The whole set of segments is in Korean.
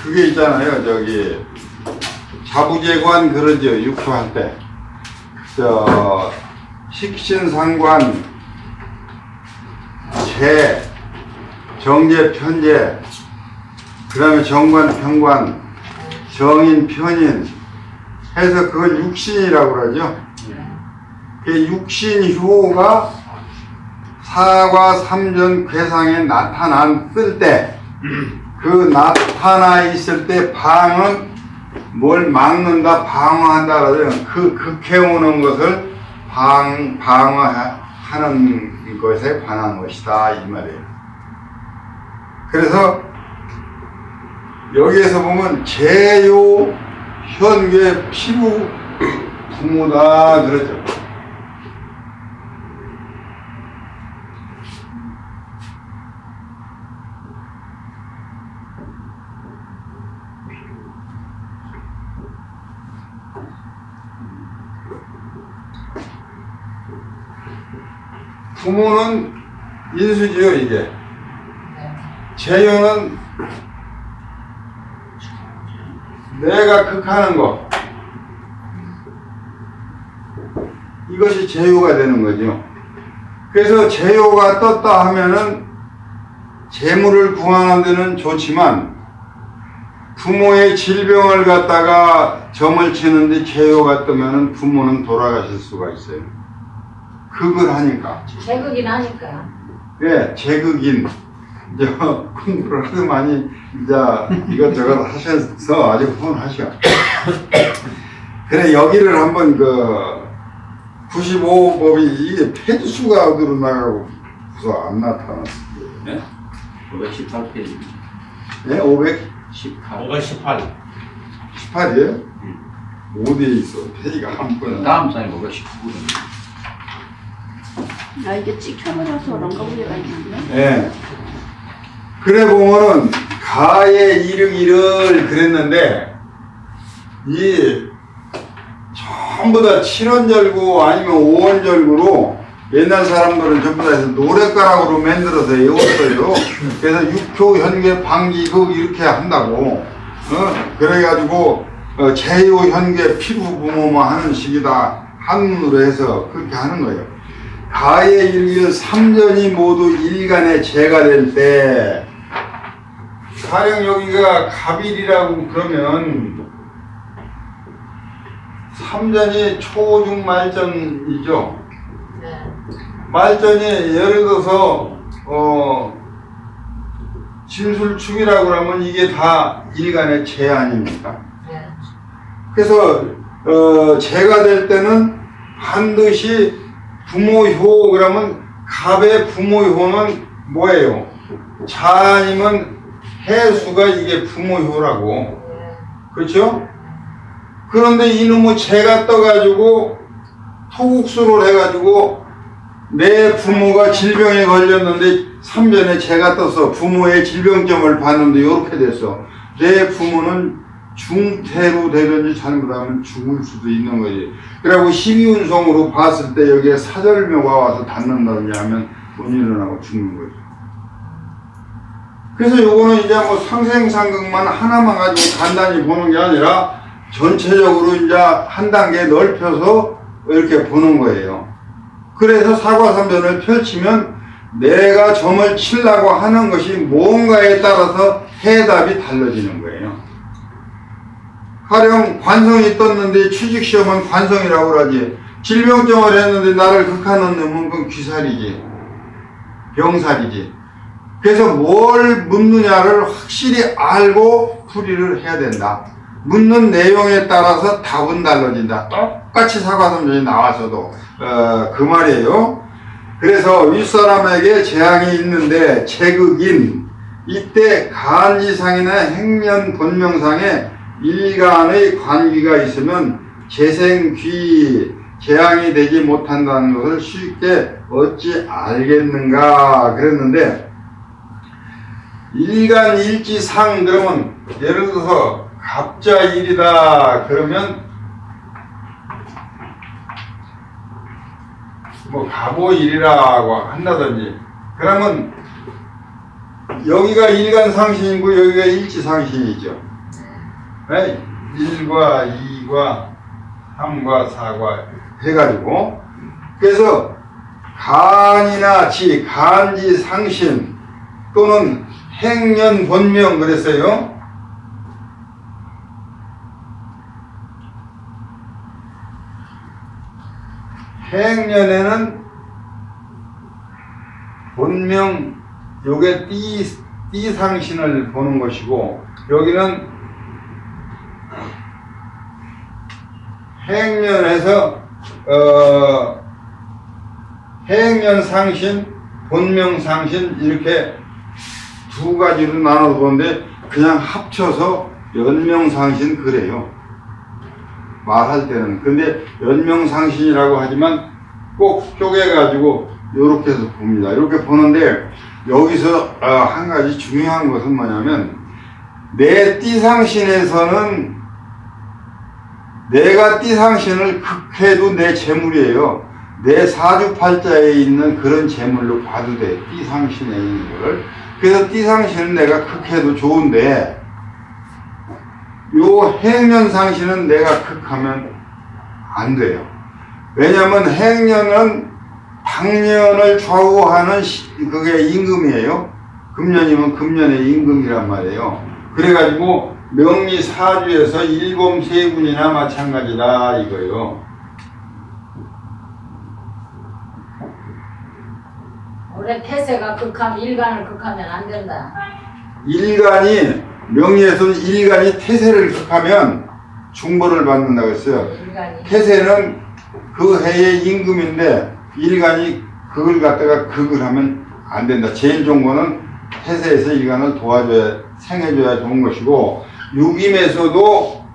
그게 있잖아요. 저기 자부재관 그러죠. 육토할 때 식신상관, 재, 정제, 편제, 그 다음에 정관, 편관, 정인, 편인 해서 그걸 육신이라고 그러죠. 그 육신효가 사과 삼전 괴상에 나타났을 때, 그 나타나 있을 때 방은 뭘 막는다, 방어한다 그러죠. 그 극해오는 것을 방어하는 것에 관한 것이다 이 말이에요. 그래서 여기에서 보면 재요 현괴 피부 부모다 그러죠. 부모는 인수지요 이게. 재요는 내가 극하는 거, 이것이 재요가 되는 거죠. 그래서 재요가 떴다 하면은 재물을 구하는 데는 좋지만 부모의 질병을 갖다가 점을 치는데 재요가 뜨면은 부모는 돌아가실 수가 있어요. 극을 하니까. 재극인 하니까. 네, 재극인. 이제 공부를 하도 많이 이제 이것저것 하셔서 아주 훌륭하셔. 그래, 여기를 한번 95법이 이게 페이지수가 어디로 나가고 안 나타났어요. 네? 518페이지. 네, 18. 18이에요? 어디에 있어? 페이지가 한 번. 다음 장에 519거든요. 아, 이게 찍혀버려서 그런가 문제가 있는데. 네. 그래 보면은 가의 이르기를 그랬는데 이 전부 다 7원절구 아니면 5원절구로 옛날 사람들은 전부 다 해서 노랫가락으로 만들어서 외웠어요. 그래서 육효, 현괴, 방기극 이렇게 한다고. 그래가지고 재요, 현괴, 피부, 부모만 하는 식이다. 한문으로 해서 그렇게 하는 거예요. 가의 이르기를 3전이 모두 일간의 재가 될 때, 가령 여기가 갑일이라고 그러면 3전이 초중말전이죠. 네. 말전이 예를 들어서 진술축이라고 하면 이게 다 일간의 재 아닙니까? 네. 그래서 재가 될 때는 반드시 부모효 그러면 갑의 부모효는 뭐예요? 자 아니면 해수가 이게 부모효라고. 네. 그렇죠? 그런데 이놈의 재가 떠가지고 토국수를 해가지고 내 부모가 질병에 걸렸는데 3전에 재가 떠서 부모의 질병점을 봤는데 이렇게 됐어. 내 부모는 중태로 되든지 잘못하면 죽을 수도 있는 거지. 그리고 12운성으로 봤을 때 여기에 사절묘가 와서 닿는다든지 하면 못 일어나고 죽는 거죠. 그래서 요거는 이제 뭐 상생상극만 하나만 가지고 간단히 보는 게 아니라 전체적으로 이제 한 단계 넓혀서 이렇게 보는 거예요. 그래서 사과삼전을 펼치면 내가 점을 치려고 하는 것이 뭔가에 따라서 해답이 달라지는 거예요. 가령 관성이 떴는데 취직시험은 관성이라고 그러지. 질병점을 했는데 나를 극하는 놈은 그건 귀살이지. 병살이지. 그래서 뭘 묻느냐를 확실히 알고 풀이를 해야 된다. 묻는 내용에 따라서 답은 달라진다. 똑같이 사과삼전이 나와서도 그 말이에요. 그래서 윗사람에게 재앙이 있는데 재극인 이때 간지상이나 행면 본명상에 일간의 관기가 있으면 재생귀 재앙이 되지 못한다는 것을 쉽게 어찌 알겠는가 그랬는데, 일간일지상 그러면 예를 들어서 갑자일이다 그러면 뭐 갑오일이라고 한다든지, 그러면 여기가 일간상신이고 여기가 일지상신이죠. 네? 1과 2과 3과 4과 해가지고 그래서 간이나 지, 간지 상신 또는 행년 본명 그랬어요. 행년에는 본명 요게 띠 상신을 보는 것이고 여기는 행년에서 행년 상신, 본명 상신 이렇게 두 가지로 나눠서 보는데 그냥 합쳐서 연명상신 그래요. 말할 때는. 근데 연명상신이라고 하지만 꼭 쪼개가지고 이렇게 해서 봅니다. 이렇게 보는데 여기서 한 가지 중요한 것은 뭐냐면 내 띠상신에서는 내가 띠상신을 극해도 내 재물이에요. 내 사주팔자에 있는 그런 재물로 봐도 돼. 띠상신에 있는 걸. 그래서 띠상신은 내가 극해도 좋은데 요 행년상신은 내가 극하면 안 돼요. 왜냐면 행년은 당년을 좌우하는 그게 임금이에요. 금년이면 금년의 임금이란 말이에요. 그래가지고 명리사주에서 일검세군이나 마찬가지다 이거예요. 올해 태세가 극하면 일간을 극하면 안 된다. 일간이 명리에서는 일간이 태세를 극하면 중벌을 받는다고 했어요. 일간이. 태세는 그 해의 임금인데 일간이 그걸 갖다가 극을 하면 안 된다. 제일 좋은 거는 태세에서 일간을 도와줘야 생해줘야 좋은 것이고 육임에서도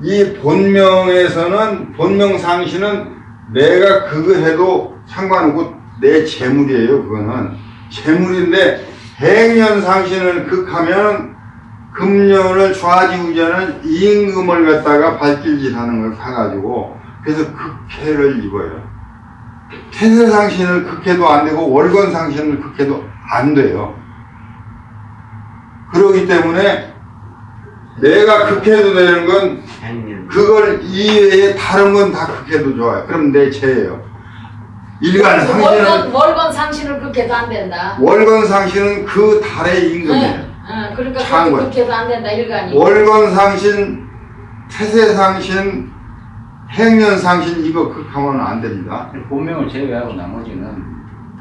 이 본명에서는 본명상신은 내가 극을 해도 상관없고 내 재물이에요. 그거는 재물인데 행년상신을 극하면 금년을 좌지우지하는 임금을 갖다가 발길질하는 걸 가가지고 그래서 극해를 입어요. 태세상신을 극해도 안 되고 월건상신을 극해도 안 돼요. 그렇기 때문에 내가 극해도 되는 건 그걸 이외에 다른 건 다 극해도 좋아요. 그럼 내 죄예요. 일간 상신은 월건 상신을 극해도 안 된다. 월건 상신은 그 달의 임금이에요. 그러니까 장관. 극해도 안 된다 일간이. 월건 상신, 태세 상신, 행년 상신 이거 극하면 안 됩니다. 본명을 제외하고 나머지는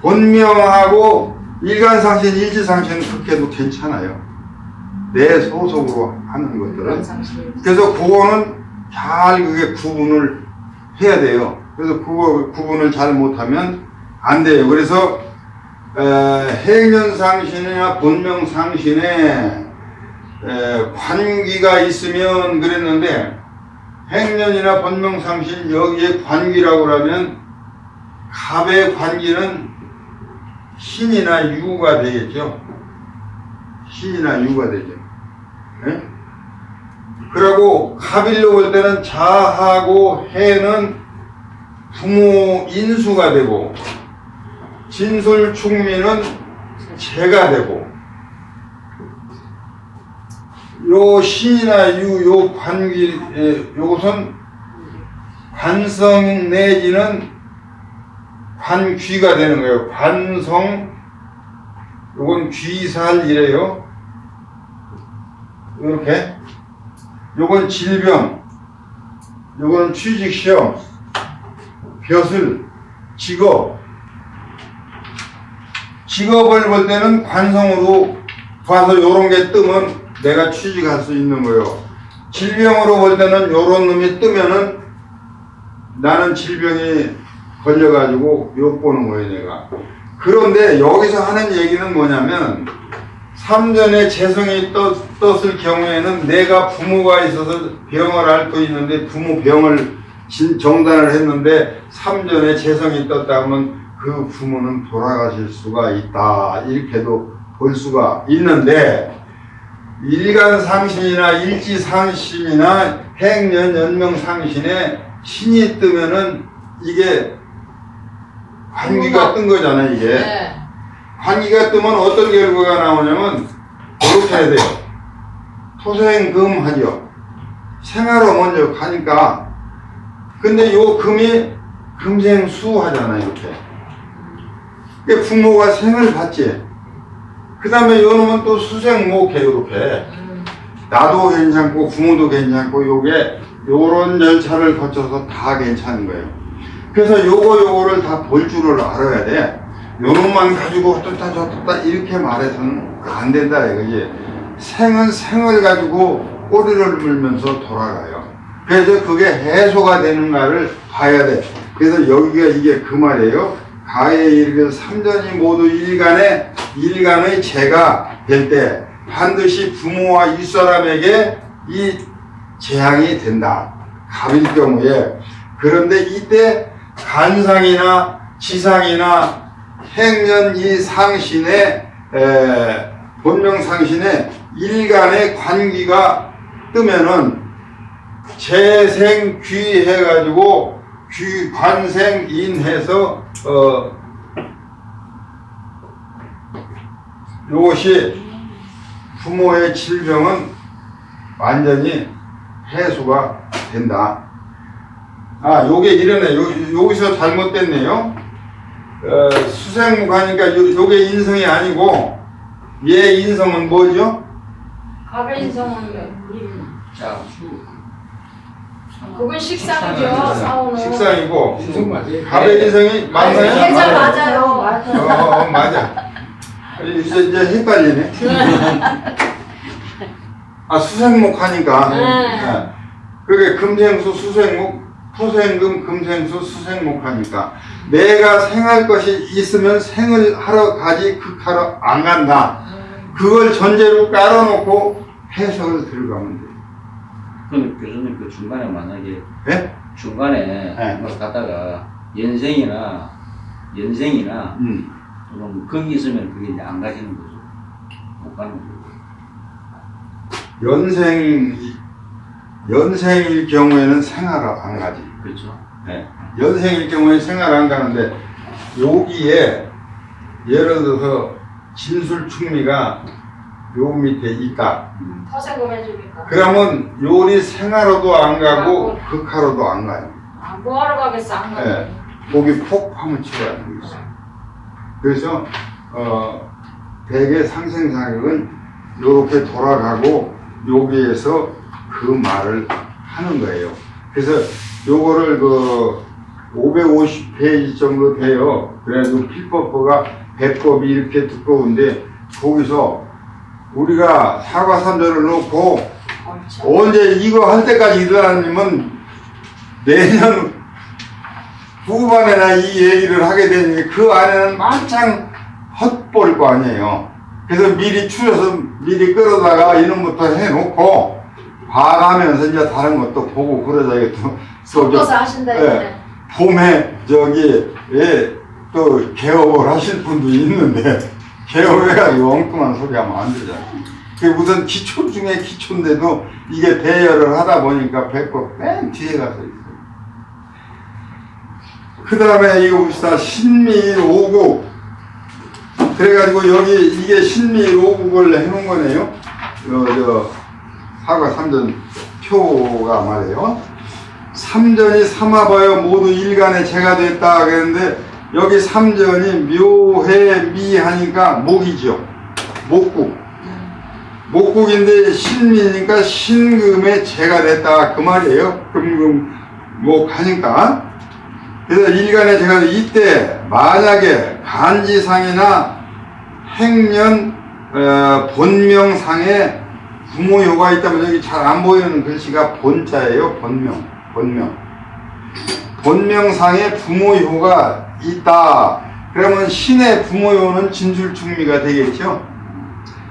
본명하고 일간 상신, 일지 상신 극해도 괜찮아요. 내 소속으로 하는 것들은. 그래서 그거는 잘 그게 구분을 해야 돼요. 그래서 그거 구분을 잘 못하면 안 돼요. 그래서 행년상신이나 본명상신에 관기가 있으면 그랬는데 행년이나 본명상신 여기에 관기라고 하면 갑의 관기는 신이나 유가 되겠죠. 신이나 유가 되죠. 네? 그리고 갑일로 볼 때는 자하고 해는 부모 인수가 되고 진술충미는 재가 되고 요 신이나 유, 요 관기, 요것은 관성 내지는 관귀가 되는 거예요. 관성, 요건 귀살이래요. 요렇게. 요건 질병, 요건 취직시험, 벼슬, 직업. 직업을 볼 때는 관성으로 봐서 요런 게 뜨면 내가 취직할 수 있는 거예요. 질병으로 볼 때는 요런 놈이 뜨면은 나는 질병이 걸려가지고 욕 보는 거예요, 내가. 그런데 여기서 하는 얘기는 뭐냐면, 삼전에 재성이 떴을 경우에는 내가 부모가 있어서 병을 앓고 있는데 부모 병을 정단을 했는데 삼전에 재성이 떴다 하면 그 부모는 돌아가실 수가 있다. 이렇게도 볼 수가 있는데, 일간상신이나 일지상신이나 행년, 연명상신에 신이 뜨면은 이게 관기가 뜬 거잖아요, 이게. 네. 관기가 뜨면 어떤 결과가 나오냐면 이렇게 해야 돼요. 토생금하죠. 생하로 먼저 가니까 근데 요 금이 금생수 하잖아 이렇게. 그러니까 부모가 생을 받지. 그 다음에 요 놈은 또 수생목해 이렇게. 나도 괜찮고 부모도 괜찮고 요게 요런 절차를 거쳐서 다 괜찮은 거예요. 그래서 요거를 다 볼 줄을 알아야 돼. 요 놈만 가지고 어떻다 저떻다 이렇게 말해서는 안 된다 이거지. 생은 생을 가지고 꼬리를 물면서 돌아가요. 그래서 그게 해소가 되는가를 봐야 돼. 그래서 여기가 이게 그 말이에요. 가에 이르는 삼전이 모두 일간의 재가 될 때 반드시 부모와 윗사람에게 이 재앙이 된다. 갑일 경우에. 그런데 이때 간상이나 지상이나 행년 이 상신의 본명상신의 일간의 관기가 뜨면은 재생귀 해가지고 귀관생인 해서 이것이 부모의 질병은 완전히 해소가 된다. 아, 요게 이러네. 여기서 잘못됐네요. 수생목 하니까 요게 인성이 아니고 얘 인성은 뭐죠? 갑의 인성은 자, 그건 식상이죠. 사오는. 식상이고 인성 맞아요. 갑의 인성이 맞나요? 계좌 맞아요. 맞아. 이제 헷갈리네. 아, 수생목 하니까. 네. 그게 금생수, 수생목, 토생금, 금생수, 수생목 하니까. 내가 생할 것이 있으면 생을 하러 가지 극하러 안 간다. 그걸 전제로 깔아놓고 해석을 들어가면 돼. 그럼 교수님 그 중간에 만약에 네? 중간에 네. 뭐 가다가 연생이나 그럼 거기 있으면 그게 이제 안 가시는 거죠. 못 가는 거죠. 연생일 경우에는 생활을 안 가지. 그렇죠. 네. 연생일 경우에 생활을 안 가는데 여기에 예를 들어서 진술충미가 요 밑에 있다. 토생금 해주니까. 그러면 요리 생하로도 안 가고 극하로도 안 가요. 아, 뭐하러 가겠어, 안 가고. 네. 거기 폭파문 치료하는 게 있어요. 그래서 대개 상생사격은 요렇게 돌아가고 여기에서 그 말을 하는 거예요. 그래서 요거를 550페이지 정도 돼요. 그래도 필법보가 배법이 이렇게 두꺼운데 거기서 우리가 사과삼전을 놓고 엄청. 언제 이거 할 때까지 일어나면 내년 후반에나 이 얘기를 하게 되니 그 안에는 만창 헛볼 거 아니에요. 그래서 미리 추려서 미리 끌어다가 이놈부터 해놓고 봐가면서 이제 다른 것도 보고 그러자겠죠. 섞어서 하신다 이번에. 봄에 또 개업을 하실 분도 있는데 개업해가지고 엉뚱한 소리 하면 안 되잖아요. 그게 무슨 기초 중에 기초인데도 이게 대여를 하다 보니까 배꼽 맨 뒤에 가서 있어요. 그 다음에 이거 봅시다. 신미일 오국. 그래가지고 여기 이게 신미일 오국을 해놓은 거네요. 사과 삼전 표가 말이에요. 삼전이 삼아봐요 모두 일간의 재가 됐다 그랬는데 여기 삼전이 묘해 미 하니까 목이죠. 목국. 목국인데 신미니까 신금의 재가 됐다 그 말이에요. 금금 목 하니까. 그래서 일간의 재가 이때 만약에 간지상이나 행년 본명상에 부모효가 있다면 여기 잘 안 보이는 글씨가 본자예요. 본명상에 부모효가 있다. 그러면 신의 부모효는 진술충미가 되겠죠.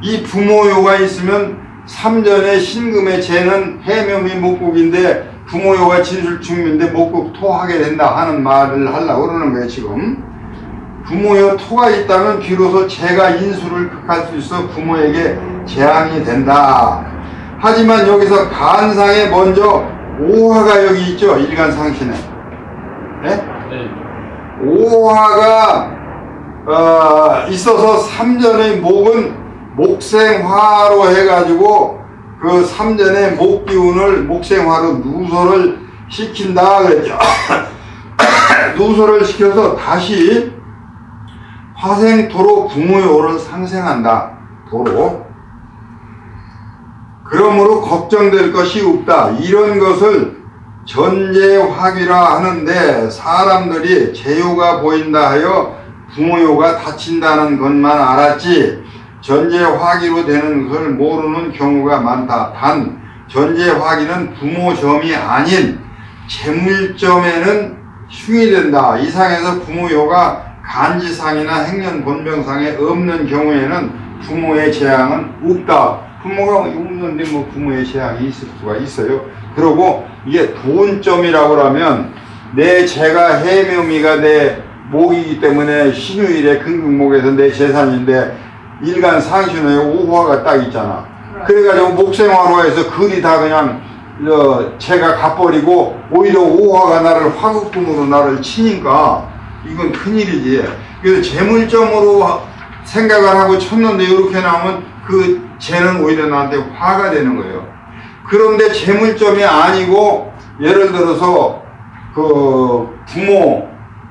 이 부모효가 있으면 삼전의 신금의 재는 해묘미 목국인데 부모효가 진술충미인데 목국 토하게 된다 하는 말을 하려고 그러는 거예요. 지금 부모효 토가 있다면 비로소 재가 인수를 극할 수 있어 부모에게 재앙이 된다. 하지만 여기서 간상에 먼저 오화가 여기 있죠. 일간상신에. 네? 오화가 있어서 삼전의 목은 목생화로 해가지고 그 삼전의 목 기운을 목생화로 누설을 시킨다 그랬죠. 누설을 시켜서 다시 화생토로 부모요를 상생한다. 도로. 그러므로 걱정될 것이 없다. 이런 것을 전제화기라 하는데 사람들이 제요가 보인다 하여 부모요가 다친다는 것만 알았지 전제화기로 되는 것을 모르는 경우가 많다. 단 전제화기는 부모점이 아닌 재물점에는 흉이 된다. 이상에서 부모요가 간지상이나 행년본병상에 없는 경우에는 부모의 재앙은 없다. 부모가 없는데 뭐 부모의 재앙이 있을 수가 있어요. 그리고 이게 돈점이라고 하면 내 재가 해묘미가 내 목이기 때문에 신유일에 금극목에서 내 재산인데 일간 상신호에 오화가 딱 있잖아. 그래가지고 목생화로 해서 글이 다 그냥 재가 가버리고 오히려 오화가 나를 화극금으로 나를 치니까 이건 큰일이지. 그래서 재물점으로 생각을 하고 쳤는데 이렇게 나오면 그 재는 오히려 나한테 화가 되는 거예요. 그런데 재물점이 아니고 예를 들어서 그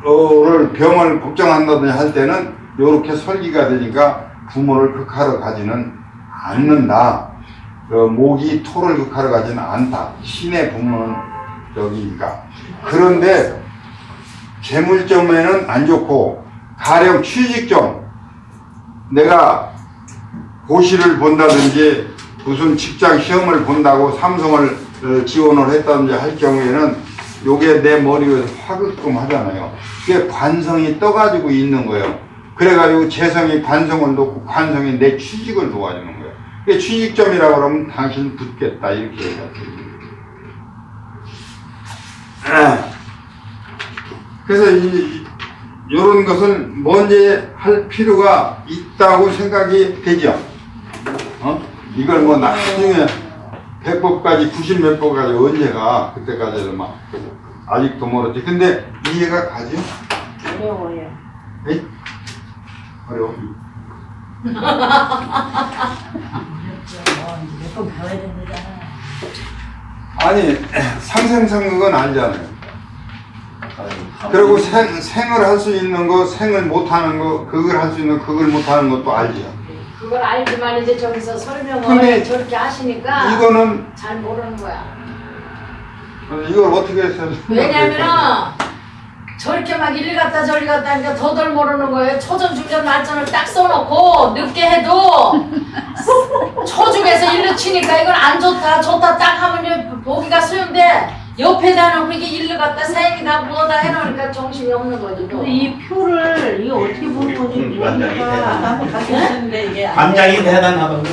부모를 병을 걱정한다든지 할 때는 이렇게 설기가 되니까 부모를 극하러 가지는 않는다. 목이 토를 극하러 가지는 않다. 신의 부모는 여기니까. 그런데 재물점에는 안 좋고 가령 취직점 내가 고시를 본다든지 무슨 직장 시험을 본다고 삼성을 지원을 했다든지 할 경우에는 요게 내 머리 위에서 화극금 하잖아요. 그게 관성이 떠가지고 있는 거예요. 그래가지고 재성이 관성을 놓고 관성이 내 취직을 도와주는 거예요. 그게 취직점이라고 그러면 당신 붙겠다 이렇게 얘기하죠. 그래서 이런 것을 먼저 할 필요가 있다고 생각이 되죠. 이걸 뭐 나중에 100법까지 90몇 법까지 언제가 그때까지도 막 아직도 모르지. 근데 이해가 가죠? 어려워요. 에이? 어려워. 몇번 배워야 된다잖아. 아니 상생상극은 알잖아요. 그리고 생을 할 수 있는 거, 생을 못하는 거, 극을 할 수 있는 극을 못하는 것도 알죠. 그걸 알지만 이제 저기서 근데 설명을 저렇게 하시니까 이거는 잘 모르는 거야. 이걸 어떻게 해서 왜냐면은 저렇게 막 일리 갔다 저리 갔다 하니까 더덜 모르는 거예요. 초전, 중전, 말전을 딱 써놓고 늦게 해도 초중에서 일로 치니까 이건 안 좋다 좋다 딱 하면 보기가 쉬운데 옆에다 놓고 이게 일로 갔다 생이다 뭐다 해놓으니까 정신이 없는 거지. 또. 근데 이 표를 이거 어떻게 보는 건지 모르니까 한번 같이 했는데 이게 관장이 대단하다고.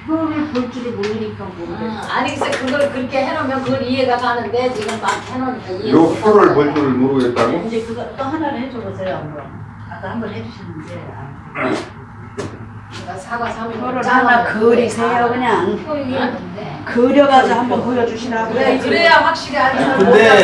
표를 볼 줄을 모르니까 모르겠어. 아니 글쎄 그걸 그렇게 해놓으면 그걸 이해가 가는데 지금 막 해놓으니까 이해 요 표를 볼 줄을 모르겠다고? 이제 그거 또 하나를 해줘보세요 한번. 아까 한번 해주시는데 그러니까 사과 삼일 표를 하나 그리세요 그냥. 또 이해했는데 그려가지고 한번 보여주시라고. 그래야 확실히 알죠. 근데